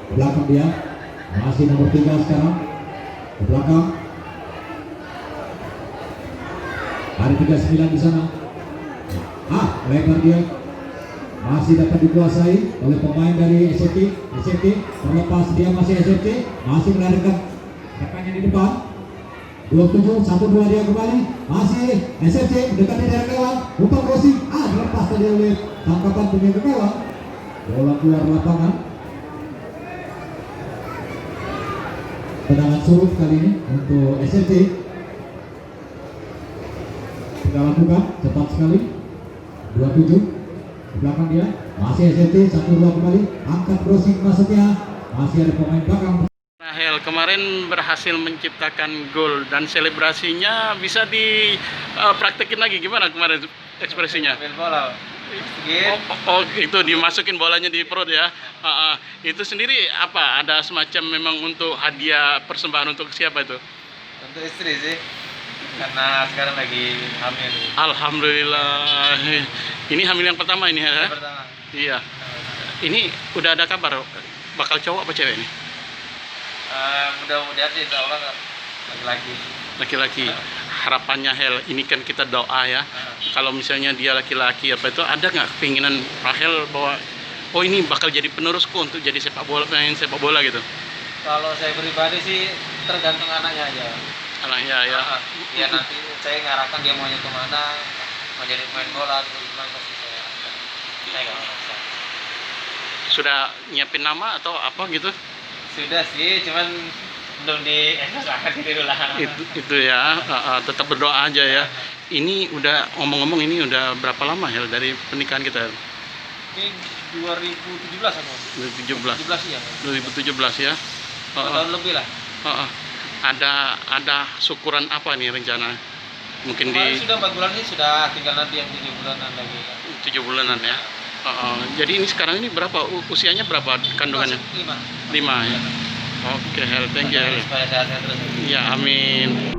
Ke belakang dia. Masih nomor 3 sekarang. Ke belakang. Ada 39 di sana. Lebar dia. Masih dapat dikuasai oleh pemain dari SCT. Terlepas dia masih SCT. Masih melarikan rekannya di depan. 27, 1-2 dia kembali. Masih SCT mendekati daerah gawang. Umpan crossing. Dilepas tadi oleh tangkapan penjaga gawang. Bola keluar lapangan. Tendangan surut kali ini untuk SCT. Kita lakukan cepat sekali. 27 di belakang dia. Masih SCT 1-2 kembali. Angkat crossing maksudnya. Masih ada pemain belakang. Hel kemarin berhasil menciptakan gol dan selebrasinya bisa dipraktekin lagi. Gimana kemarin ekspresinya? Ambil bola. Itu dimasukin bolanya di perut ya. Itu sendiri apa? Ada semacam memang untuk hadiah persembahan untuk siapa itu? Untuk istri sih. Karena sekarang lagi hamil. Alhamdulillah. Ini hamil yang pertama ini ya? Pertama. Iya. Ini udah ada kabar bakal cowok apa cewek ini? Mudah-mudahan sih insya Allah laki-laki. Laki-laki. Harapannya Hel, ini kan kita doa ya. Kalau misalnya dia laki-laki apa itu, ada nggak keinginan Rahel bahwa ini bakal jadi penerusku untuk jadi pemain sepak bola gitu? Kalau saya pribadi sih tergantung anaknya aja. Anaknya ya. Ya nanti saya ngarahkan dia maunya kemana, mau jadi pemain bola atau gimana pasti saya arahkan. Saya nggak maksa. Sudah nyiapin nama atau apa gitu? Sudah sih, cuman belum dieksekusikan gitu lah. Itu ya, tetap berdoa aja ya. Ini udah ngomong-ngomong ini udah berapa lama Hel dari pernikahan kita? Ini 2017 apa? 2017. 2017 ya. 2017 ya. 2 tahun lebih lah. Ada syukuran apa nih rencana? Mungkin Kemarin sudah 4 bulan sih, sudah tinggal nanti yang 7 bulanan lagi. 7 bulanan ya. Jadi ini sekarang ini berapa usianya, berapa kandungannya? 5 ya. Oke Hel, thank you Hel. Supaya sehat-sehat terus. Ya amin.